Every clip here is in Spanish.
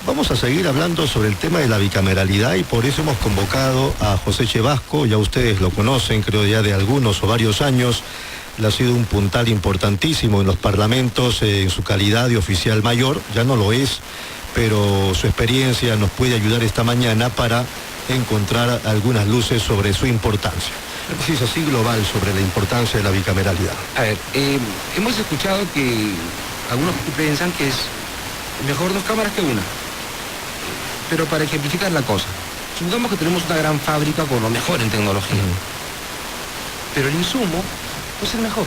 Vamos a seguir hablando sobre el tema de la bicameralidad y por eso hemos convocado a José Chevasco. Ya ustedes lo conocen, creo ya de algunos o varios años. Él ha sido un puntal importantísimo en los parlamentos en su calidad de oficial mayor. Ya no lo es, pero su experiencia nos puede ayudar esta mañana para encontrar algunas luces sobre su importancia. Es así global sobre la importancia de la bicameralidad. A ver, hemos escuchado que algunos piensan que es mejor 2 cámaras que una. Pero para ejemplificar la cosa, supongamos que tenemos una gran fábrica con lo mejor en tecnología. Pero el insumo no es el mejor.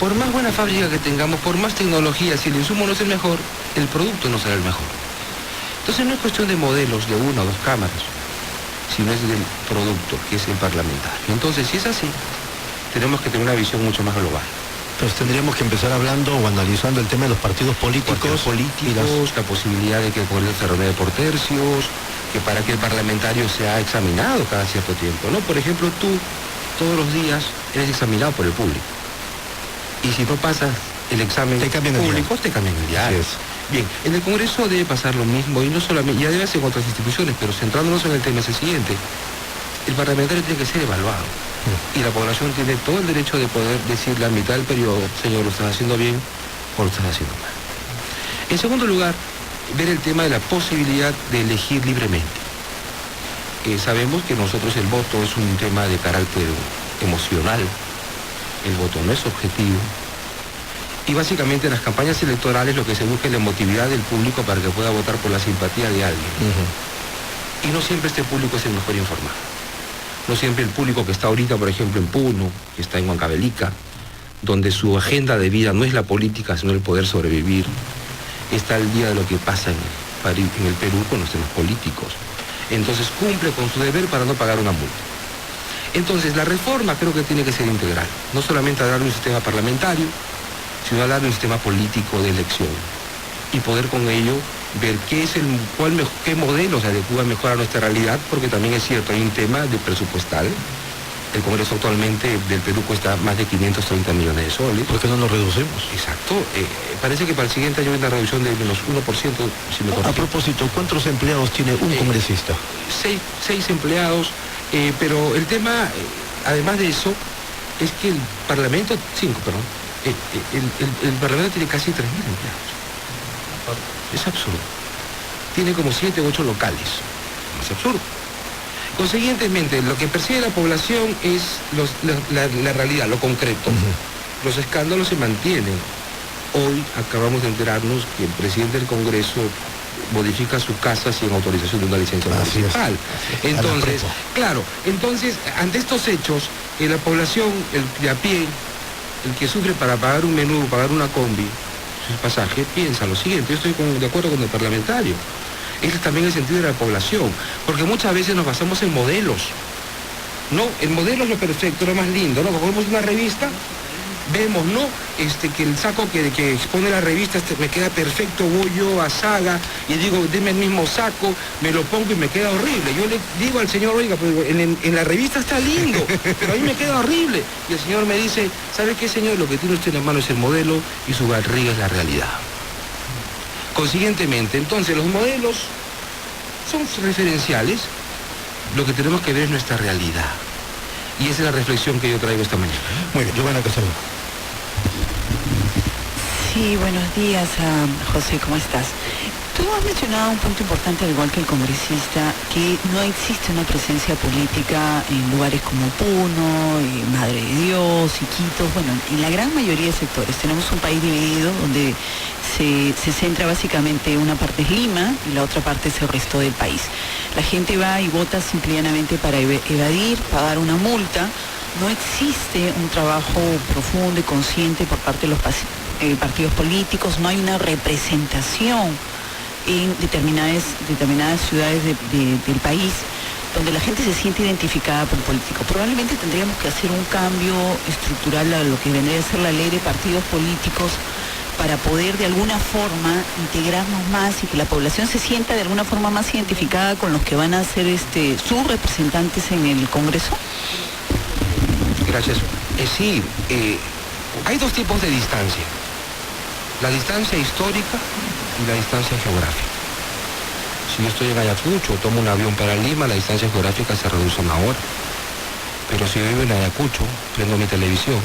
Por más buena fábrica que tengamos, por más tecnología, si el insumo no es el mejor, el producto no será el mejor. Entonces no es cuestión de modelos de 1 o 2 cámaras, sino es del producto, que es el parlamentario. Entonces, si es así, tenemos que tener una visión mucho más global. Pues tendríamos que empezar hablando o analizando el tema de los partidos políticos. La posibilidad de que el Congreso se renueve por tercios, que para que el parlamentario sea examinado cada cierto tiempo, ¿no? Por ejemplo, tú todos los días eres examinado por el público. Y si no pasas el examen público, te cambian el diario. Bien, en el Congreso debe pasar lo mismo, y no solamente, ya debe ser en otras instituciones, pero centrándonos en el tema es el siguiente. El parlamentario tiene que ser evaluado. Y la población tiene todo el derecho de poder decirle a mitad del periodo, señor, lo estás haciendo bien o lo estás haciendo mal. En segundo lugar, ver el tema de la posibilidad de elegir libremente. Sabemos que nosotros el voto es un tema de carácter emocional. El voto no es objetivo. Y básicamente en las campañas electorales lo que se busca es la emotividad del público para que pueda votar por la simpatía de alguien. Y no siempre este público es el mejor informado. No siempre el público que está ahorita, por ejemplo, en Puno, que está en Huancavelica, donde su agenda de vida no es la política, sino el poder sobrevivir, está al día de lo que pasa en el Perú con los temas políticos. Entonces cumple con su deber para no pagar una multa. Entonces la reforma creo que tiene que ser integral, no solamente hablar de un sistema parlamentario, sino hablar de un sistema político de elección y poder con ello ver qué modelo se adecúa mejor a nuestra realidad, porque también es cierto, hay un tema de presupuestal. El Congreso actualmente del Perú cuesta más de 530 millones de soles. ¿Por qué no lo reducimos? Exacto. Parece que para el siguiente año hay una reducción de menos 1%, si me corrijo. A propósito, ¿cuántos empleados tiene un congresista? 6 empleados, pero el tema, además de eso, es que el Parlamento, 5, perdón, el Parlamento tiene casi 3.000 empleados. Es absurdo. Tiene como 7 u 8 locales. Es absurdo. Consiguientemente, lo que percibe la población es la realidad, lo concreto. Los escándalos se mantienen. Hoy acabamos de enterarnos que el presidente del Congreso modifica su casa sin autorización de una licencia municipal. Entonces, claro, ante estos hechos, la población, el de a pie, el que sufre para pagar un menú, pagar una combi, el pasaje, piensa lo siguiente: yo estoy de acuerdo con el parlamentario. Es también el sentido de la población, porque muchas veces nos basamos en modelos. No, el modelo es lo perfecto, lo más lindo, ¿no? Cuando vemos una revista, vemos, ¿no? Que el saco que expone la revista me queda perfecto, voy yo a Saga y digo, deme el mismo saco, me lo pongo y me queda horrible. Yo le digo al señor, oiga, pero en la revista está lindo, pero a mí me queda horrible. Y el señor me dice, ¿sabe qué, señor? Lo que tiene usted en la mano es el modelo y su barriga es la realidad. Consiguientemente, entonces, los modelos son referenciales. Lo que tenemos que ver es nuestra realidad. Y esa es la reflexión que yo traigo esta mañana. Muy bien, Giovanna Casallo. Sí, buenos días, José, ¿cómo estás? Tú has mencionado un punto importante, al igual que el congresista, que no existe una presencia política en lugares como Puno, Madre de Dios, Iquitos, bueno, en la gran mayoría de sectores. Tenemos un país dividido donde se centra básicamente una parte es Lima y la otra parte es el resto del país. La gente va y vota simplemente para evadir, pagar una multa. No existe un trabajo profundo y consciente por parte de los partidos políticos, no hay una representación en determinadas ciudades del país donde la gente se siente identificada por el político. Probablemente tendríamos que hacer un cambio estructural a lo que vendría a ser la ley de partidos políticos para poder de alguna forma integrarnos más y que la población se sienta de alguna forma más identificada con los que van a ser sus representantes en el Congreso. Gracias. Sí, hay dos tipos de distancia: la distancia histórica y la distancia geográfica. Si yo estoy en Ayacucho, tomo un avión para Lima, la distancia geográfica se reduce a 1 hora. Pero si yo vivo en Ayacucho, prendo mi televisión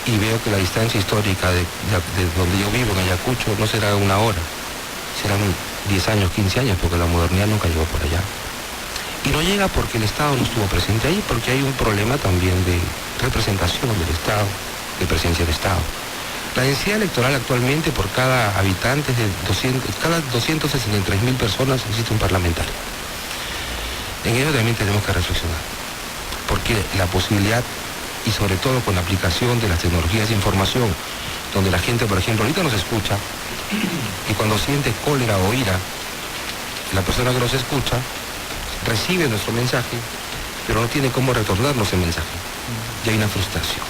y veo que la distancia histórica de donde yo vivo, en Ayacucho, no será 1 hora, serán 10 años, 15 años, porque la modernidad nunca llegó por allá. Y no llega porque el Estado no estuvo presente ahí, porque hay un problema también de representación del Estado, de presencia del Estado. La densidad electoral actualmente por cada habitante es de cada 263.000 personas existe un parlamentario. En ello también tenemos que reflexionar, porque la posibilidad, y sobre todo con la aplicación de las tecnologías de información, donde la gente, por ejemplo, ahorita nos escucha, y cuando siente cólera o ira, la persona que nos escucha recibe nuestro mensaje, pero no tiene cómo retornarnos el mensaje. Y hay una frustración.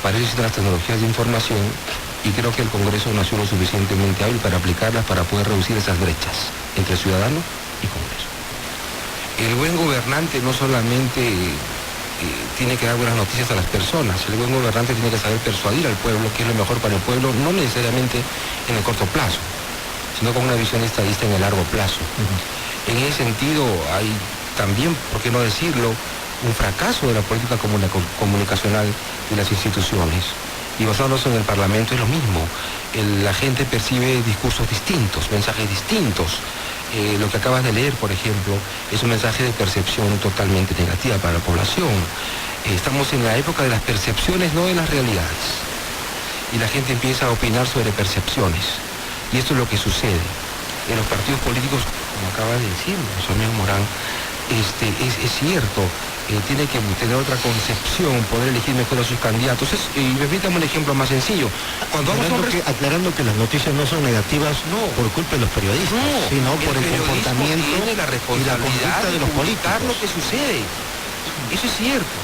Para eso existen las tecnologías de información, y creo que el Congreso nació lo suficientemente hábil para aplicarlas, para poder reducir esas brechas entre ciudadano y Congreso. El buen gobernante no solamente tiene que dar buenas noticias a las personas, el buen gobernante tiene que saber persuadir al pueblo que es lo mejor para el pueblo, no necesariamente en el corto plazo, sino con una visión estadista en el largo plazo. En ese sentido hay también, por qué no decirlo, un fracaso de la política comunicacional de las instituciones. Y basándonos en el Parlamento es lo mismo. La gente percibe discursos distintos, mensajes distintos. Lo que acabas de leer, por ejemplo, es un mensaje de percepción totalmente negativa para la población. Estamos en la época de las percepciones, no de las realidades. Y la gente empieza a opinar sobre percepciones. Y esto es lo que sucede. En los partidos políticos, como acaba de decir nuestro amigo Morán, es cierto, tiene que tener otra concepción, poder elegir mejor a sus candidatos. Y permítame un ejemplo más sencillo. Aclarando que las noticias no son negativas por culpa de los periodistas, sino por el comportamiento tiene la responsabilidad de los políticos. Lo que sucede. Eso es cierto.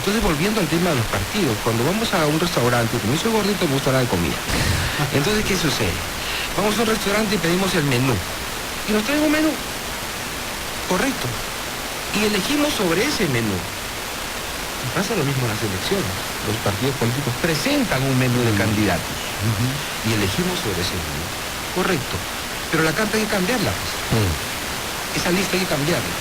Entonces, volviendo al tema de los partidos, cuando vamos a un restaurante, como soy gordito, me gusta hablar de comida. Entonces, ¿qué sucede? Vamos a un restaurante y pedimos el menú. Y nos traen un menú. Correcto. Y elegimos sobre ese menú. Y pasa lo mismo en las elecciones. Los partidos políticos presentan un menú de candidatos. Y elegimos sobre ese menú. Correcto. Pero la carta hay que cambiarla. Esa lista hay que cambiarla.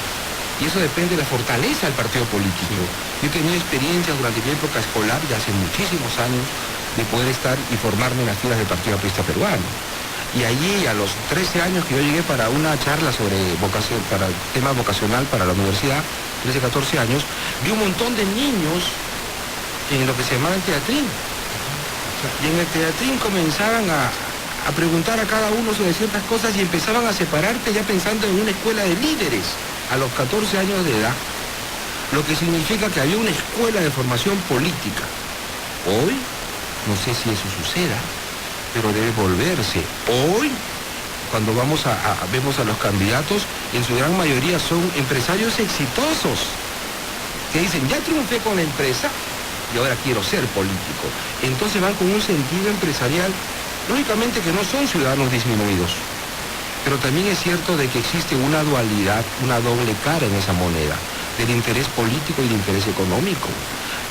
Y eso depende de la fortaleza del partido político. Yo he tenido experiencia durante mi época escolar, ya hace muchísimos años, de poder estar y formarme en las filas del Partido Aprista Peruano. Y allí, a los 13 años que yo llegué para una charla sobre vocación, para tema vocacional para la universidad, 13, 14 años, vi un montón de niños en lo que se llamaba el teatrín. Y en el teatrín comenzaban a preguntar a cada uno sobre ciertas cosas y empezaban a separarte ya pensando en una escuela de líderes a los 14 años de edad. Lo que significa que había una escuela de formación política. Hoy, no sé si eso suceda, pero debe volverse. Hoy, cuando vemos a los candidatos, en su gran mayoría son empresarios exitosos, que dicen, ya triunfé con la empresa y ahora quiero ser político. Entonces van con un sentido empresarial, lógicamente que no son ciudadanos disminuidos, pero también es cierto de que existe una dualidad, una doble cara en esa moneda, del interés político y del interés económico.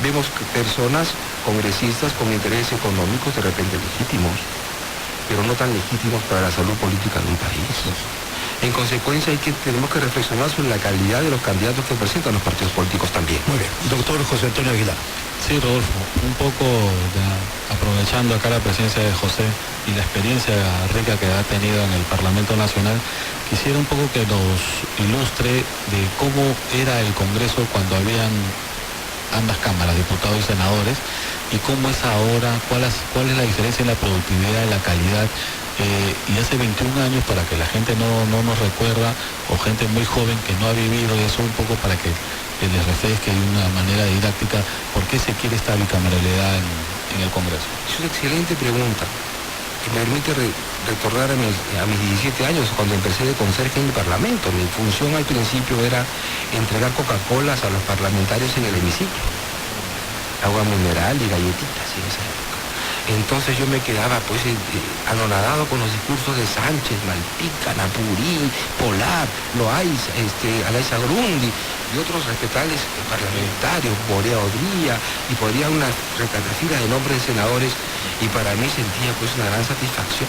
Vemos personas, congresistas con intereses económicos de repente legítimos, pero no tan legítimos para la salud política de un país. En consecuencia, tenemos que reflexionar sobre la calidad de los candidatos que presentan los partidos políticos también. Muy bien. Doctor José Antonio Aguilar. Sí, Rodolfo, un poco aprovechando acá la presencia de José y la experiencia rica que ha tenido en el Parlamento Nacional, quisiera un poco que nos ilustre de cómo era el Congreso cuando habían ambas cámaras, diputados y senadores, y cómo es ahora, cuál es la diferencia en la productividad, en la calidad, y hace 21 años, para que la gente no nos recuerda, o gente muy joven que no ha vivido eso, un poco para que les refresque de una manera didáctica por qué se quiere esta bicameralidad en el Congreso. Es una excelente pregunta que me permite retornar a mis 17 años, cuando empecé de conserje en el Parlamento. Mi función al principio era entregar Coca-Colas a los parlamentarios en el hemiciclo, agua mineral y galletitas en esa época. Entonces yo me quedaba pues anonadado con los discursos de Sánchez, Malpica, Napurí, Polar, Loaiza, Alaisa Grundi y otros respetables parlamentarios, Borea Odría, y podría una recatafila de nombres de senadores, y para mí sentía pues una gran satisfacción.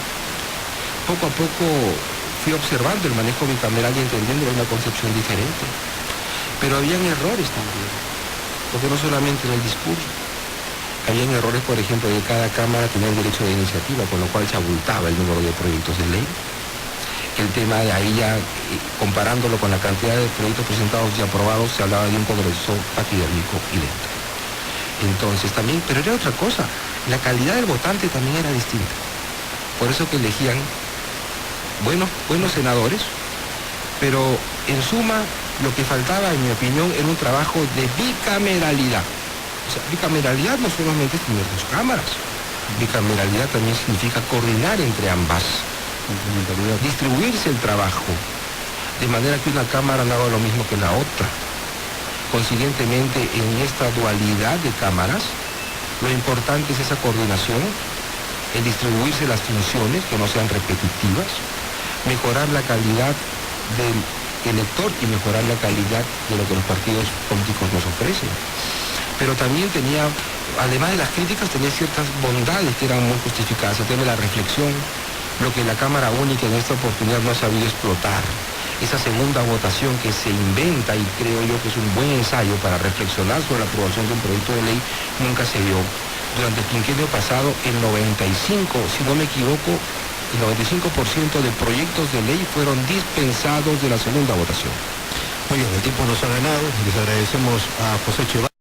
Poco a poco fui observando el manejo bicameral y entendiendo una concepción diferente. Pero habían errores también, porque no solamente en el discurso. Habían errores, por ejemplo, de cada Cámara tenía el derecho de iniciativa, con lo cual se abultaba el número de proyectos de ley. El tema de ahí ya, comparándolo con la cantidad de proyectos presentados y aprobados, se hablaba de un Congreso paquidérmico y lento. Entonces también, pero era otra cosa, la calidad del votante también era distinta. Por eso que elegían buenos senadores, pero en suma lo que faltaba, en mi opinión, era un trabajo de bicameralidad. O sea, bicameralidad no solamente es tener dos cámaras, bicameralidad también significa coordinar entre ambas, distribuirse el trabajo, de manera que una cámara no haga lo mismo que la otra. Consiguientemente, en esta dualidad de cámaras, lo importante es esa coordinación, el distribuirse las funciones, que no sean repetitivas, mejorar la calidad del elector y mejorar la calidad de lo que los partidos políticos nos ofrecen. Pero también tenía, además de las críticas, tenía ciertas bondades que eran muy justificadas. El tema de la reflexión, lo que la Cámara Única en esta oportunidad no ha sabido explotar. Esa segunda votación que se inventa, y creo yo que es un buen ensayo para reflexionar sobre la aprobación de un proyecto de ley, nunca se dio. Durante el quinquenio pasado, el 95%, si no me equivoco, el 95% de proyectos de ley fueron dispensados de la segunda votación. Muy bien, el tiempo nos ha ganado. Les agradecemos a José Cheval.